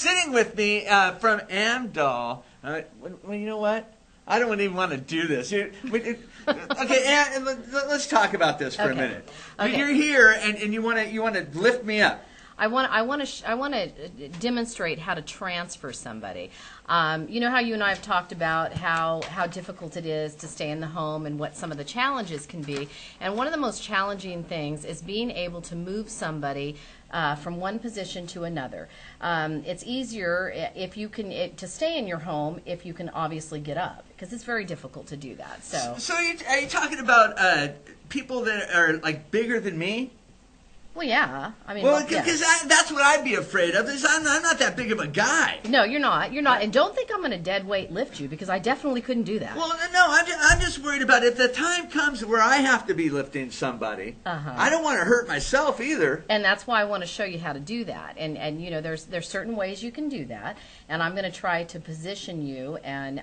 sitting with me from Amdal. Well, you know what? I don't even want to do this. Okay, let's talk about this for a minute. Okay. You're here, and you want to lift me up. I want to demonstrate how to transfer somebody. You know how you and I have talked about how difficult it is to stay in the home and what some of the challenges can be. And one of the most challenging things is being able to move somebody from one position to another. It's easier if you can to stay in your home if you can obviously get up, because it's very difficult to do that. So are you talking about people that are like bigger than me? Well, yeah. I mean, well, because that's what I'd be afraid of. Is I'm not that big of a guy. No, you're not. You're not. And don't think I'm going to dead weight lift you, because I definitely couldn't do that. Well, no, I'm just worried about if the time comes where I have to be lifting somebody. I don't want to hurt myself either. And that's why I want to show you how to do that. And you know, there's certain ways you can do that. And I'm going to try to position you and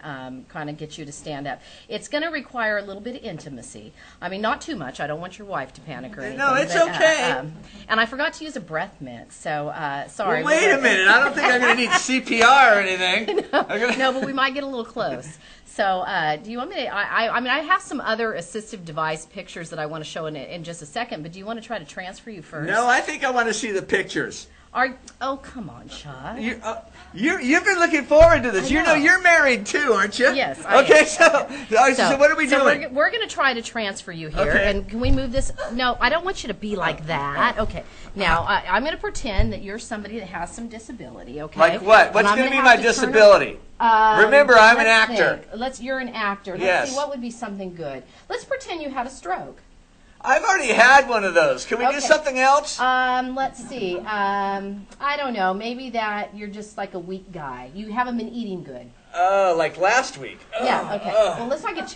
kind of get you to stand up. It's going to require a little bit of intimacy. I mean, not too much. I don't want your wife to panic or anything. No, it's okay. And I forgot to use a breath mint, so sorry. Well, wait a minute. I don't think I'm going to need CPR or anything. No, but we might get a little close. So do you want me to, I mean, I have some other assistive device pictures that I want to show in just a second, but do you want to try to transfer you first? No, I think I want to see the pictures. Oh, come on, Chuck. You've been looking forward to this. You know you're married too, aren't you? Yes, I am. So what are we doing? We're going to try to transfer you here. Okay. And can we move this? No, I don't want you to be like that. Okay. Now, I'm going to pretend that you're somebody that has some disability, okay? Like what? What's going to be my disability? Remember, I'm an actor. You're an actor. Let's Yes. see, what would be something good? Let's pretend you had a stroke. I've already had one of those. Can we do something else? Let's see. I don't know. Maybe that you're just like a weak guy. You haven't been eating good. Oh, like last week. Yeah. Okay. Well, let's not get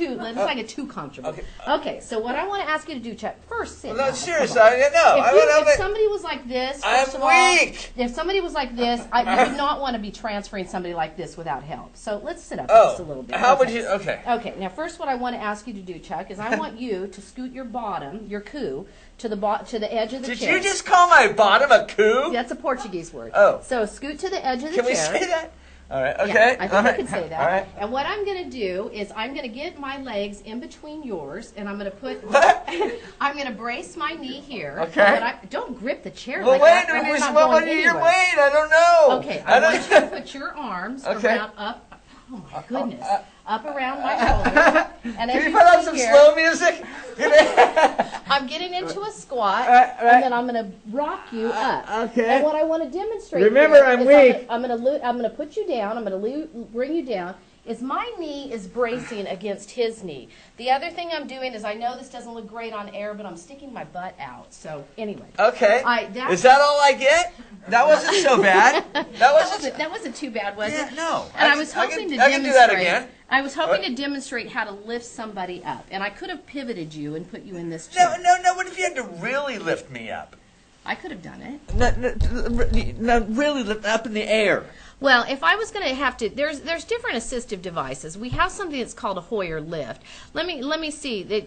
too comfortable. Okay. So what I want to ask you to do, Chuck, first sit. No, down. seriously. If somebody was like this, I'm weak. If somebody was like this, you would not want to be transferring somebody like this without help. So let's sit up just a little bit. How would you? Okay. Okay. Now, first, what I want to ask you to do, Chuck, is I want you to scoot your bottom, your coo, to the edge of the chair. Did you just call my bottom a coo? That's a Portuguese word. Oh. So scoot to the edge of the chair. Can we say that? All right, okay. Yeah, I think I can say that. All right. And what I'm going to do is I'm going to get my legs in between yours, and I'm going to put. I'm going to brace my knee here. Okay. Don't grip the chair like that. Well, wait, what is your weight? I don't know. Okay, I want you to put your arms around up. Oh my goodness. Up around my shoulder. And Can you put on some slow music? I'm getting into a squat, and then I'm going to rock you up. Okay. And what I want to demonstrate. Remember, I'm weak. I'm going to put you down. I'm going to bring you down. Is my knee is bracing against his knee. The other thing I'm doing is, I know this doesn't look great on air, but I'm sticking my butt out. So anyway. Okay. Is that all I get? That wasn't so bad. That wasn't too bad, was it? No. And I was hoping to demonstrate. I can do that again. I was hoping to demonstrate how to lift somebody up, and I could have pivoted you and put you in this chair. No. What if you had to really lift me up? I could have done it. No, really lift up in the air. Well, if I was going to have to, there's different assistive devices. We have something that's called a Hoyer lift. Let me see.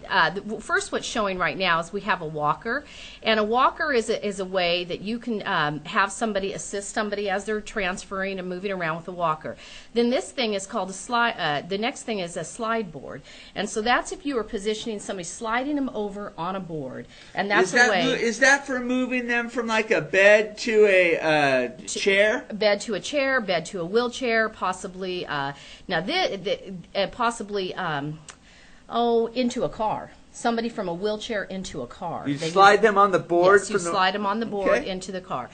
First, what's showing right now is we have a walker, and a walker is a way that you can have somebody assist somebody as they're transferring and moving around with a walker. Then this thing is called a slide. The next thing is a slide board, and so that's if you are positioning somebody, sliding them over on a board, and that's a way. Is that for moving them from like a bed to a chair? Bed to a chair. Bed to a wheelchair, possibly possibly into a car. Somebody from a wheelchair into a car. You slide them on the board. Yes, you slide them on the board into the car.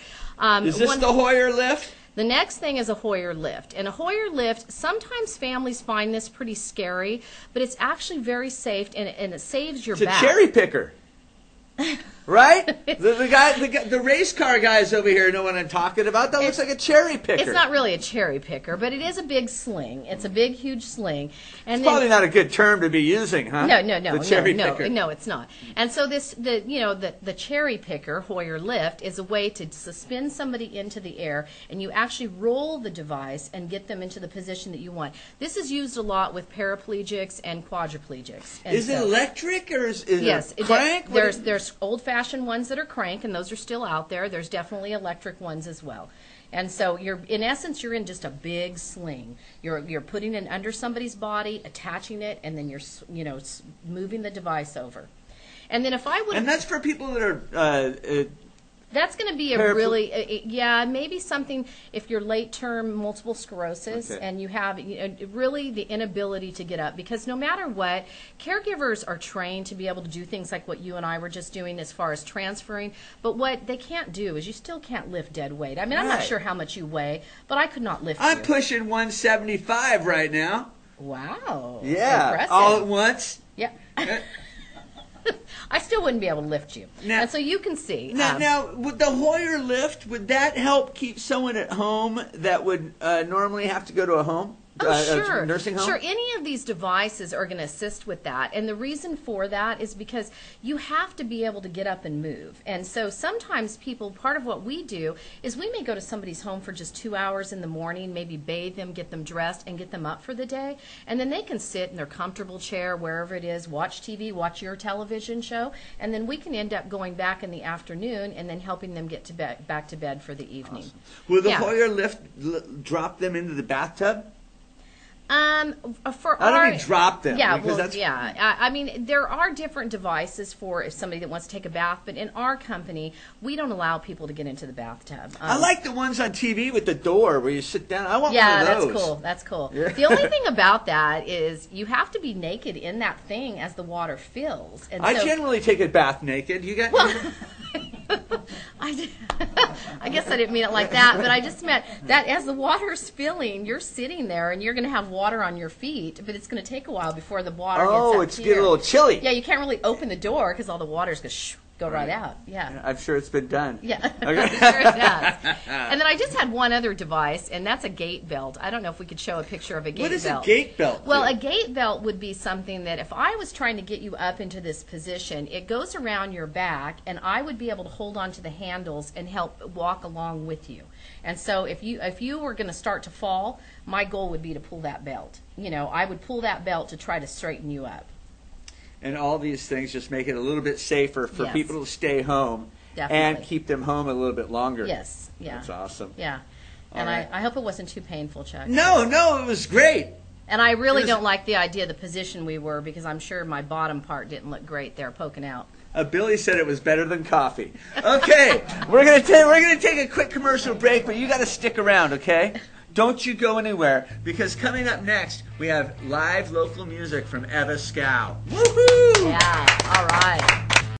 Is this the Hoyer lift? The next thing is a Hoyer lift. And a Hoyer lift, sometimes families find this pretty scary, but it's actually very safe, and it saves your back. It's a cherry picker. Right? The race car guys over here know what I'm talking about. That looks like a cherry picker. It's not really a cherry picker, but it is a big sling. It's a big, huge sling. And it's probably not a good term to be using, huh? No, the cherry picker. No, it's not. And so the cherry picker, Hoyer lift, is a way to suspend somebody into the air, and you actually roll the device and get them into the position that you want. This is used a lot with paraplegics and quadriplegics. And is it electric or is it crank? There's old-fashioned ones that are crank, and those are still out there. There's definitely electric ones as well. And so in essence, you're in just a big sling. You're putting it under somebody's body, attaching it, and then you're moving the device over. And then if I would, and that's for people that are. That's going to be a really, maybe something if you're late-term multiple sclerosis and you have really the inability to get up, because no matter what, caregivers are trained to be able to do things like what you and I were just doing as far as transferring, but what they can't do is you still can't lift dead weight. I mean, I'm not sure how much you weigh, but I could not lift you. I'm pushing 175 right now. Wow. Yeah. Impressive. All at once? Yeah. I still wouldn't be able to lift you. Now, and so you can see. Now, would the Hoyer lift, would that help keep someone at home that would normally have to go to a home? Sure. Nursing home? Sure. Any of these devices are going to assist with that. And the reason for that is because you have to be able to get up and move. And so sometimes people, part of what we do is we may go to somebody's home for just 2 hours in the morning, maybe bathe them, get them dressed, and get them up for the day. And then they can sit in their comfortable chair, wherever it is, watch TV, watch your television show, and then we can end up going back in the afternoon and then helping them get to bed, back to bed for the evening. Awesome. Will the Hoyer lift drop them into the bathtub? How do we drop them? Yeah, I mean, there are different devices for if somebody that wants to take a bath, but in our company, we don't allow people to get into the bathtub. I like the ones on TV with the door where you sit down. I want one of those. Yeah, that's cool. That's cool. Yeah. The only thing about that is you have to be naked in that thing as the water fills. And I generally take a bath naked. You got? Well, I guess I didn't mean it like that, but I just meant that as the water's filling, you're sitting there and you're going to have water on your feet, but it's going to take a while before the water gets up Oh, it's getting a little chilly. Yeah, you can't really open the door because all the water's going to go right out. Yeah. I'm sure it's been done. Yeah, I'm sure it has. And then I just had one other device, and that's a gate belt. I don't know if we could show a picture of a gate belt. What is a gate belt? Well, a gate belt would be something that if I was trying to get you up into this position, it goes around your back, and I would be able to hold on to the handles and help walk along with you. And so if you were going to start to fall, my goal would be to pull that belt. I would pull that belt to try to straighten you up. And all these things just make it a little bit safer for people to stay home and keep them home a little bit longer. Yes, yeah. That's awesome. Yeah. And I hope it wasn't too painful, Chuck. No, it was great. And I really don't like the idea of the position we were, because I'm sure my bottom part didn't look great there poking out. Billy said it was better than coffee. Okay, we're gonna take a quick commercial break, but you got to stick around, okay? Don't you go anywhere, because coming up next, we have live local music from Eva Scow. Woohoo! Yeah, all right.